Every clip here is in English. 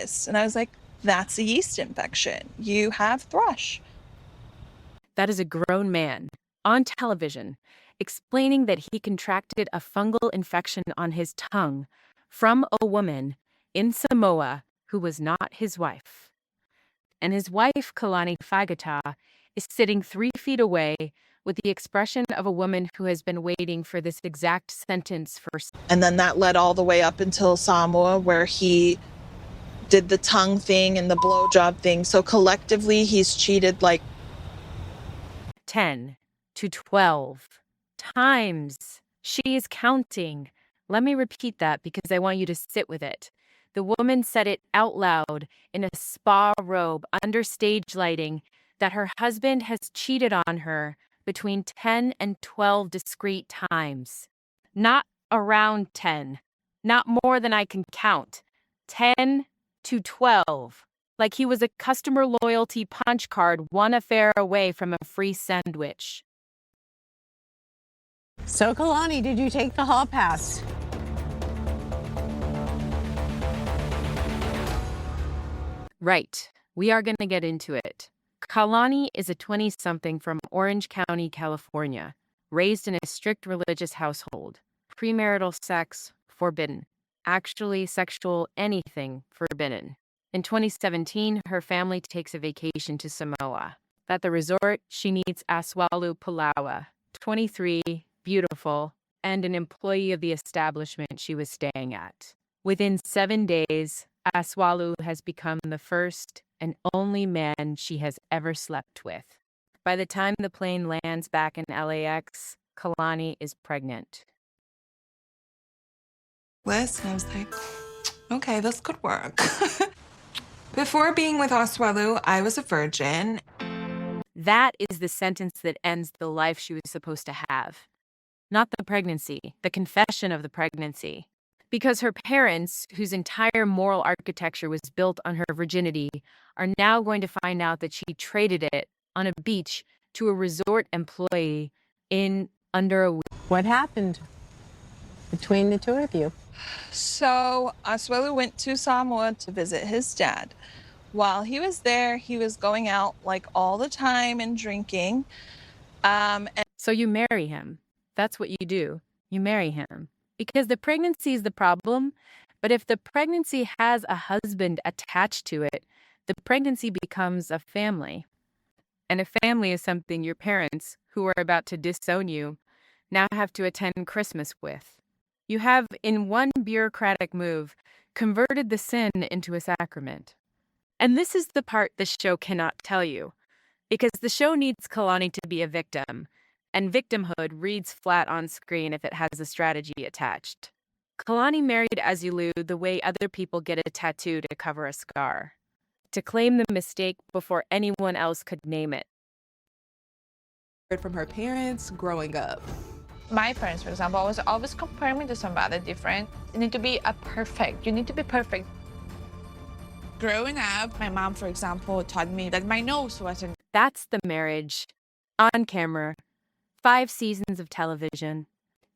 this. And I was like, that's a yeast infection. You have thrush. That is a grown man on television explaining that he contracted a fungal infection on his tongue from a woman in Samoa who was not his wife. And his wife, Kalani Faagata, is sitting 3 feet away with the expression of a woman who has been waiting for this exact sentence for. And then that led all the way up until Samoa, where he did the tongue thing and the blowjob thing. So collectively, he's cheated like 10 to 12 times. She is counting. Let me repeat that because I want you to sit with it. The woman said it out loud in a spa robe under stage lighting that her husband has cheated on her between 10 and 12 discrete times. Not around 10. Not more than I can count. 10 to 12. Like he was a customer loyalty punch card 1 affair away from a free sandwich. So, Kalani, did you take the hall pass? Right. We are going to get into it. Kalani is a 20-something from Orange County, California, raised in a strict religious household. Premarital sex, forbidden. Actually, sexual anything, forbidden. In 2017, her family takes a vacation to Samoa. At the resort, she meets Asuelu Pulaa, 23, beautiful, and an employee of the establishment she was staying at. Within 7 days, Asuelu has become the first and only man she has ever slept with. By the time the plane lands back in LAX, Kalani is pregnant. And I was like, okay, this could work. Before being with Asuelu, I was a virgin. That is the sentence that ends the life she was supposed to have. Not the pregnancy, the confession of the pregnancy. Because her parents, whose entire moral architecture was built on her virginity, are now going to find out that she traded it on a beach to a resort employee in under a week. What happened between the two of you? So Asuelu went to Samoa to visit his dad. While he was there, he was going out like all the time and drinking. So you marry him. That's what you do. You marry him. Because the pregnancy is the problem, but if the pregnancy has a husband attached to it, the pregnancy becomes a family. And a family is something your parents, who are about to disown you, now have to attend Christmas with. You have, in one bureaucratic move, converted the sin into a sacrament. And this is the part the show cannot tell you, because the show needs Kalani to be a victim, and victimhood reads flat on screen if it has a strategy attached. Kalani married Asuelu the way other people get a tattoo to cover a scar, to claim the mistake before anyone else could name it. From her parents growing up. My parents, for example, was always comparing me to somebody different. You need to be perfect. You need to be perfect. Growing up, my mom, for example, taught me that my nose wasn't. That's the marriage. On camera. 5 seasons of television.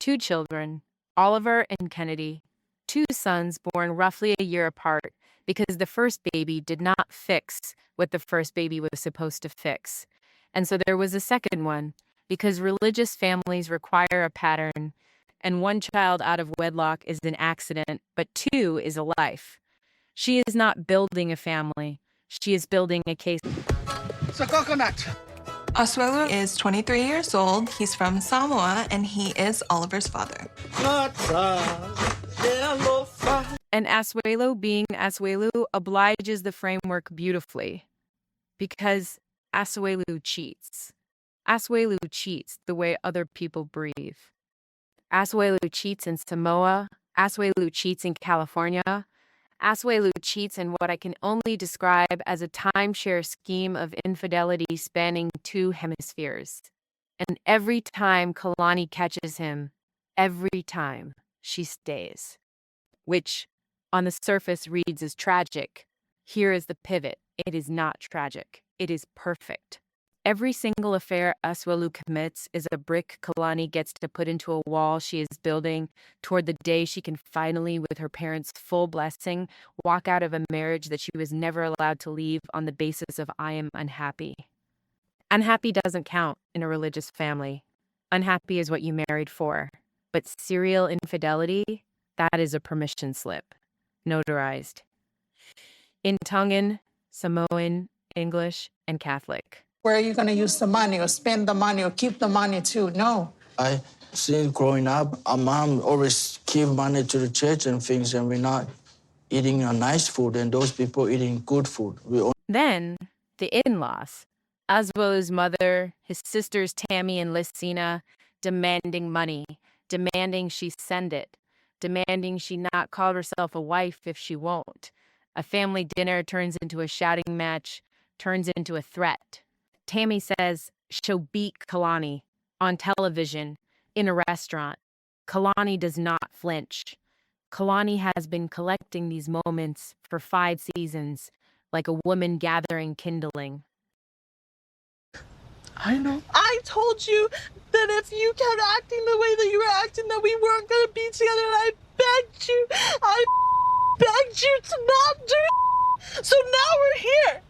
2 children, Oliver and Kennedy. 2 sons born roughly a year apart because the first baby did not fix what the first baby was supposed to fix. And so there was a second one because religious families require a pattern, and 1 child out of wedlock is an accident, but 2 is a life. She is not building a family. She is building a case. It's a coconut. Asuelu is 23 years old. He's from Samoa, and he is Oliver's father. And Asuelu, being Asuelu, obliges the framework beautifully. Because Asuelu cheats. Asuelu cheats the way other people breathe. Asuelu cheats in Samoa. Asuelu cheats in California. Asuelu cheats in what I can only describe as a timeshare scheme of infidelity spanning 2 hemispheres. And every time Kalani catches him, every time she stays. Which, on the surface, reads as tragic. Here is the pivot. It is not tragic. It is perfect. Every single affair Asuelu commits is a brick Kalani gets to put into a wall she is building toward the day she can finally, with her parents' full blessing, walk out of a marriage that she was never allowed to leave on the basis of I am unhappy. Unhappy doesn't count in a religious family. Unhappy is what you married for. But serial infidelity, that is a permission slip. Notarized. In Tongan, Samoan, English, and Catholic. Where are you going to use the money or spend the money or keep the money too? No. Since growing up, our mom always give money to the church and things, and we're not eating a nice food, and those people eating good food. Then, the in-laws. Asuelu's mother, his sisters Tammy and Masina, demanding money, demanding she send it, demanding she not call herself a wife if she won't. A family dinner turns into a shouting match, turns into a threat. Tammy says she'll beat Kalani on television, in a restaurant. Kalani does not flinch. Kalani has been collecting these moments for 5 seasons, like a woman gathering kindling. I know. I told you that if you kept acting the way that you were acting, that we weren't going to be together, and I begged you to not do it. So now we're here.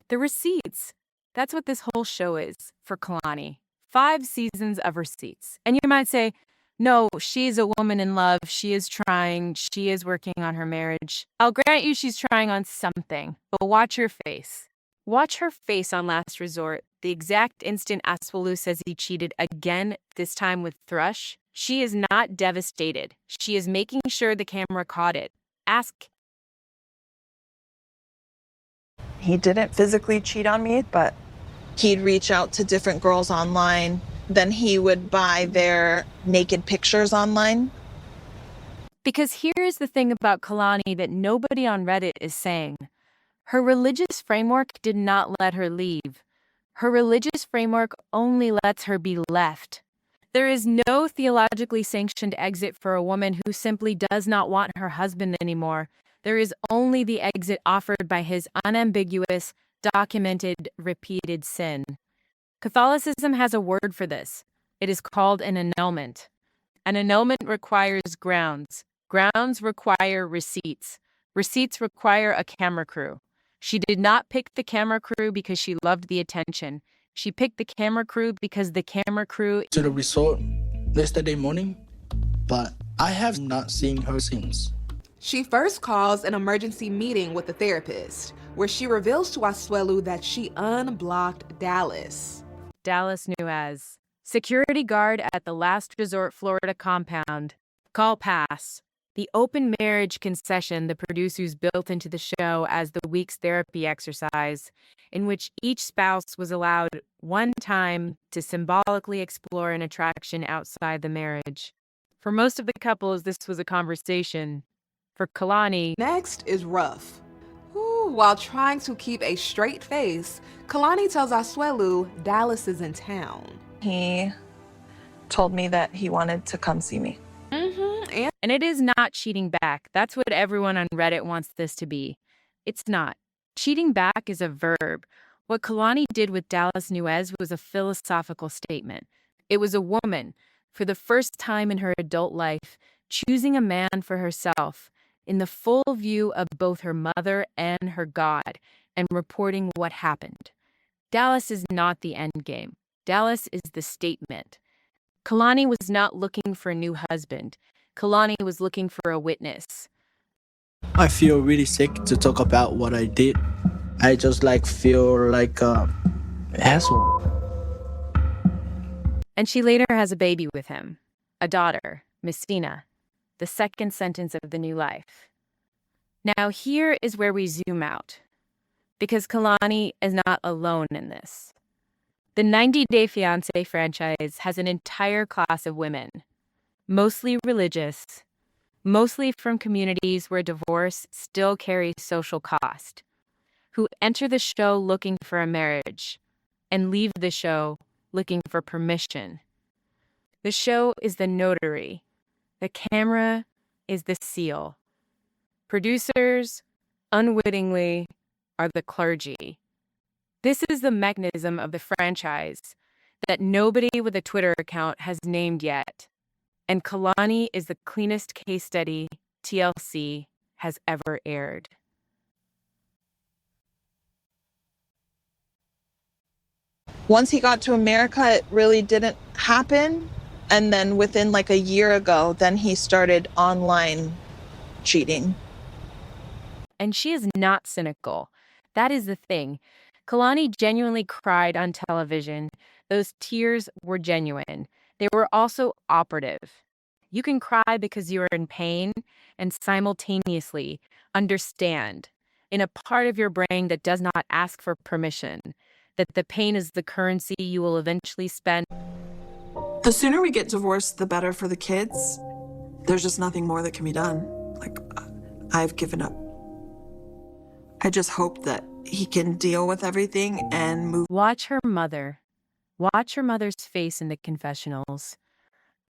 The receipts. That's what this whole show is for Kalani. 5 seasons of receipts. And you might say, no, she's a woman in love. She is trying. She is working on her marriage. I'll grant you she's trying on something, but watch her face. Watch her face on Last Resort, the exact instant Asuelu says he cheated again, this time with Thrush. She is not devastated. She is making sure the camera caught it. Ask. He didn't physically cheat on me, but he'd reach out to different girls online. Then he would buy their naked pictures online. Because here's the thing about Kalani that nobody on Reddit is saying. Her religious framework did not let her leave. Her religious framework only lets her be left. There is no theologically sanctioned exit for a woman who simply does not want her husband anymore. There is only the exit offered by his unambiguous, documented, repeated sin. Catholicism has a word for this. It is called an annulment. An annulment requires grounds. Grounds require receipts. Receipts require a camera crew. She did not pick the camera crew because she loved the attention. She picked the camera crew because the camera crew... To the resort yesterday morning, but I have not seen her since. She first calls an emergency meeting with the therapist, where she reveals to Asuelu that she unblocked Dallas. Dallas Nuez, security guard at the Last Resort Florida compound. Call pass. The open marriage concession the producers built into the show as the week's therapy exercise, in which each spouse was allowed one time to symbolically explore an attraction outside the marriage. For most of the couples, this was a conversation. For Kalani... Next is rough. While trying to keep a straight face, Kalani tells Asuelu Dallas is in town. He told me that he wanted to come see me. And it is not cheating back. That's what everyone on Reddit wants this to be. It's not. Cheating back is a verb. What Kalani did with Dallas Nuez was a philosophical statement. It was a woman, for the first time in her adult life, choosing a man for herself, in the full view of both her mother and her God, and reporting what happened. Dallas is not the end game. Dallas is the statement. Kalani was not looking for a new husband. Kalani was looking for a witness. I feel really sick to talk about what I did. I just feel like an asshole. And she later has a baby with him, a daughter, Masina, the second sentence of the new life. Now here is where we zoom out, because Kalani is not alone in this. The 90 Day Fiancé franchise has an entire class of women, mostly religious, mostly from communities where divorce still carries social cost, who enter the show looking for a marriage and leave the show looking for permission. The show is the notary. The camera is the seal. Producers, unwittingly, are the clergy. This is the mechanism of the franchise that nobody with a Twitter account has named yet. And Kalani is the cleanest case study TLC has ever aired. Once he got to America, it really didn't happen. And then within like a year ago, then he started online cheating. And she is not cynical. That is the thing. Kalani genuinely cried on television. Those tears were genuine. They were also operative. You can cry because you are in pain and simultaneously understand in a part of your brain that does not ask for permission that the pain is the currency you will eventually spend. The sooner we get divorced, the better for the kids. There's just nothing more that can be done. Like, I've given up. I just hope that he can deal with everything and move. Watch her mother. Watch her mother's face in the confessionals.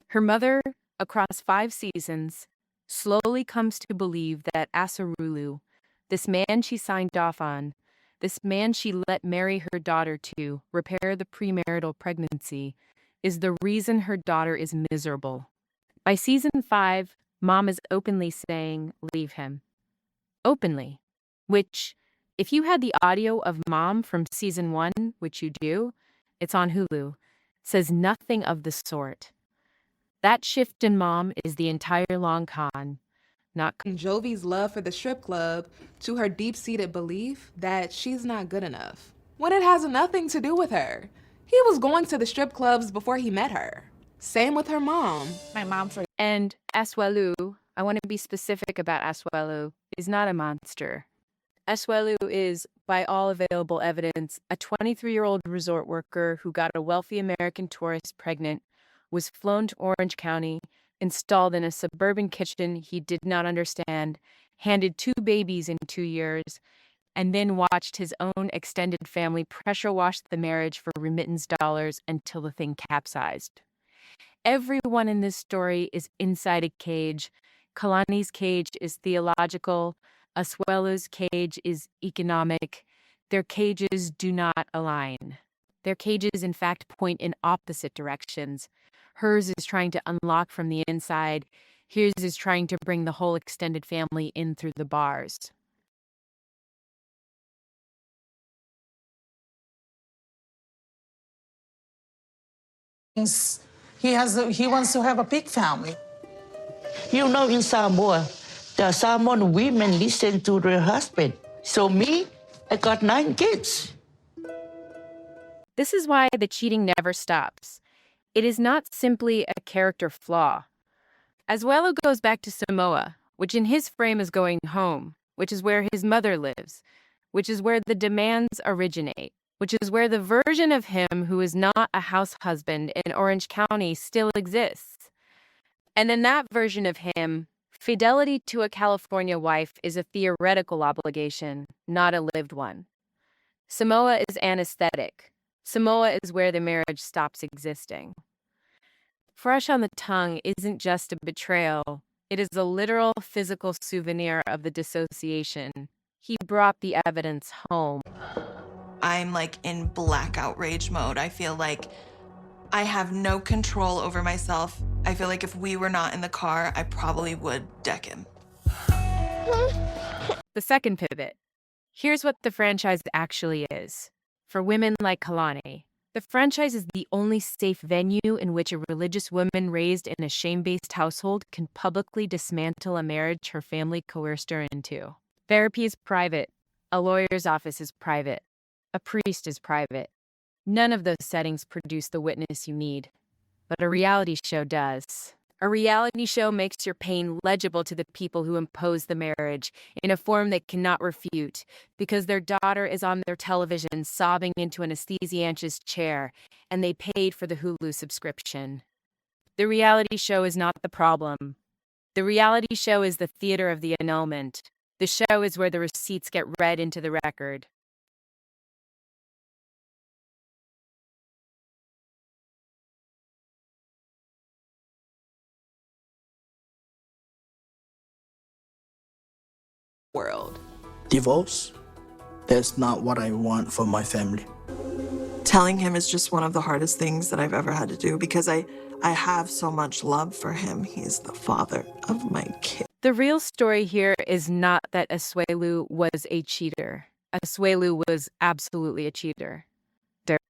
Her mother, across 5 seasons, slowly comes to believe that Asuelu, this man she signed off on, this man she let marry her daughter to repair the premarital pregnancy, is the reason her daughter is miserable. By season 5, Mom is openly saying, leave him. Openly. Which, if you had the audio of Mom from season 1, which you do, it's on Hulu, says nothing of the sort. That shift in Mom is the entire long con. Not Jovi's love for the strip club to her deep-seated belief that she's not good enough, when it has nothing to do with her. He was going to the strip clubs before he met her. Same with her mom. My mom, for And Asuelu, I want to be specific about Asuelu, is not a monster. Asuelu is, by all available evidence, a 23-year-old resort worker who got a wealthy American tourist pregnant, was flown to Orange County, installed in a suburban kitchen he did not understand, handed 2 babies in 2 years, and then watched his own extended family pressure wash the marriage for remittance dollars until the thing capsized. Everyone in this story is inside a cage. Kalani's cage is theological. Asuelu's cage is economic. Their cages do not align. Their cages, in fact, point in opposite directions. Hers is trying to unlock from the inside. His is trying to bring the whole extended family in through the bars. He wants to have a big family. You know, in Samoa, the Samoan women listen to their husband. So me, I got 9 kids. This is why the cheating never stops. It is not simply a character flaw. Asuelu goes back to Samoa, which in his frame is going home, which is where his mother lives, which is where the demands originate, which is where the version of him who is not a house husband in Orange County still exists. And in that version of him, fidelity to a California wife is a theoretical obligation, not a lived one. Samoa is anesthetic. Samoa is where the marriage stops existing. Fresh on the tongue isn't just a betrayal. It is a literal physical souvenir of the dissociation. He brought the evidence home. I'm like in blackout rage mode. I feel like I have no control over myself. I feel like if we were not in the car, I probably would deck him. The second pivot. Here's what the franchise actually is. For women like Kalani, the franchise is the only safe venue in which a religious woman raised in a shame-based household can publicly dismantle a marriage her family coerced her into. Therapy is private. A lawyer's office is private. A priest is private. None of those settings produce the witness you need. But a reality show does. A reality show makes your pain legible to the people who impose the marriage in a form they cannot refute because their daughter is on their television sobbing into an anesthesiant's chair and they paid for the Hulu subscription. The reality show is not the problem. The reality show is the theater of the annulment. The show is where the receipts get read into the record. World. Divorce? That's not what I want for my family. Telling him is just one of the hardest things that I've ever had to do because I have so much love for him. He's the father of my kid. The real story here is not that Asuelu was a cheater. Asuelu was absolutely a cheater.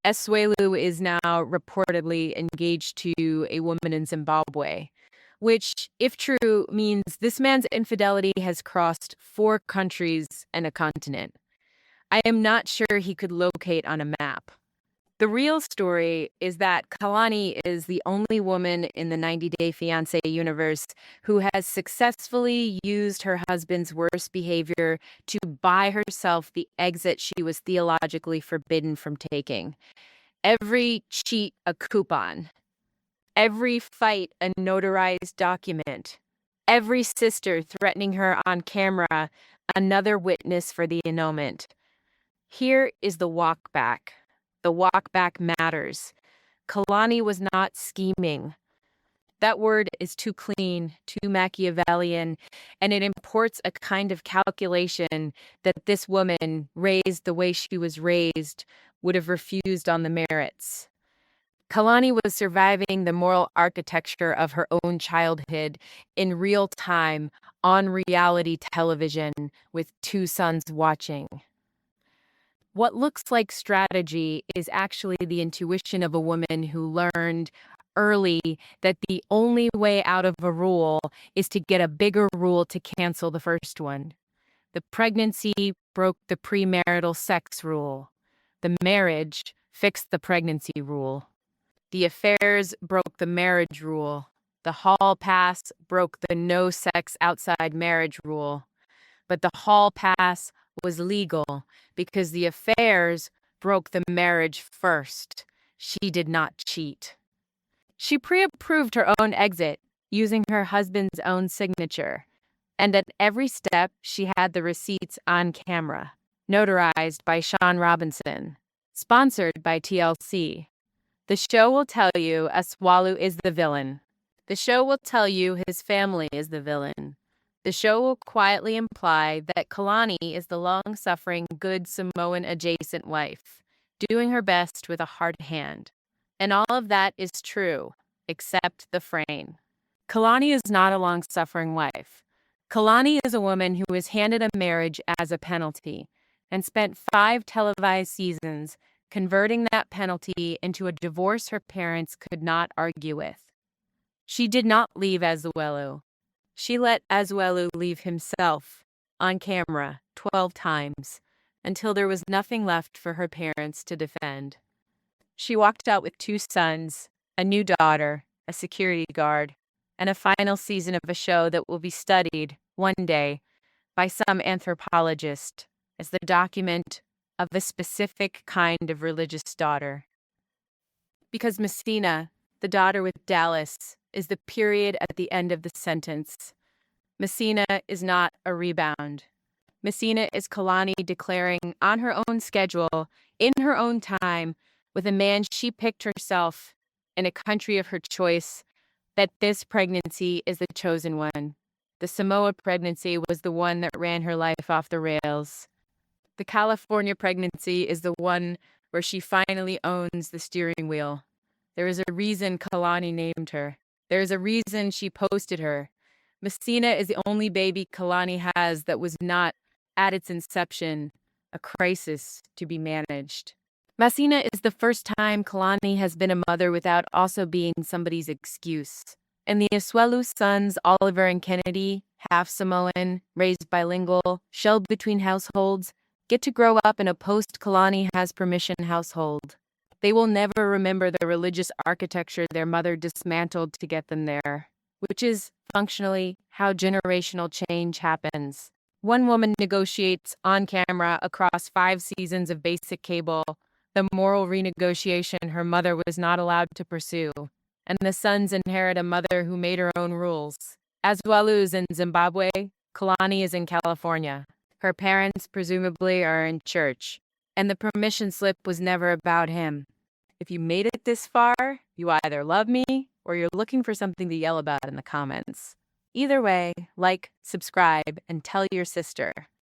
Asuelu is now reportedly engaged to a woman in Zimbabwe, which, if true, means this man's infidelity has crossed 4 countries and a continent. I am not sure he could locate on a map. The real story is that Kalani is the only woman in the 90-Day Fiancé universe who has successfully used her husband's worst behavior to buy herself the exit she was theologically forbidden from taking. Every cheat a coupon. Every fight a notarized document. Every sister threatening her on camera, another witness for the annulment. Here is the walk back. The walk back matters. Kalani was not scheming. That word is too clean, too Machiavellian, and it imports a kind of calculation that this woman, raised the way she was raised, would have refused on the merits. Kalani was surviving the moral architecture of her own childhood in real time on reality television with 2 sons watching. What looks like strategy is actually the intuition of a woman who learned early that the only way out of a rule is to get a bigger rule to cancel the first one. The pregnancy broke the premarital sex rule. The marriage fixed the pregnancy rule. The affairs broke the marriage rule. The hall pass broke the no sex outside marriage rule. But the hall pass was legal because the affairs broke the marriage first. She did not cheat. She pre-approved her own exit using her husband's own signature. And at every step, she had the receipts on camera, notarized by Sean Robinson, sponsored by TLC. The show will tell you Asuelu is the villain. The show will tell you his family is the villain. The show will quietly imply that Kalani is the long-suffering, good Samoan-adjacent wife, doing her best with a hard hand. And all of that is true, except the frame. Kalani is not a long-suffering wife. Kalani is a woman who was handed a marriage as a penalty and spent 5 televised seasons converting that penalty into a divorce her parents could not argue with. She did not leave Asuelu. She let Asuelu leave himself on camera 12 times until there was nothing left for her parents to defend. She walked out with 2 sons, a new daughter, a security guard, and a final season of a show that will be studied one day by some anthropologist as the document of a specific kind of religious daughter. Because Masina, the daughter with Dallas, is the period at the end of the sentence. Masina is not a rebound. Masina is Kalani declaring on her own schedule, in her own time, with a man she picked herself in a country of her choice, that this pregnancy is the chosen one. The Samoa pregnancy was the one that ran her life off the rails. The California pregnancy is the one where she finally owns the steering wheel. There is a reason Kalani named her. There is a reason she posted her. Masina is the only baby Kalani has that was not, at its inception, a crisis to be managed. Masina is the first time Kalani has been a mother without also being somebody's excuse. And the Asuelu sons, Oliver and Kennedy, half Samoan, raised bilingual, shelved between households, get to grow up in a post-Kalani has permission household. They will never remember the religious architecture their mother dismantled to get them there, which is functionally how generational change happens. One woman negotiates on camera across 5 seasons of basic cable the moral renegotiation her mother was not allowed to pursue, and the sons inherit a mother who made her own rules. Asuelu is in Zimbabwe, Kalani is in California. Her parents presumably are in church, and the permission slip was never about him. If you made it this far, you either love me or you're looking for something to yell about in the comments. Either way, like, subscribe, and tell your sister.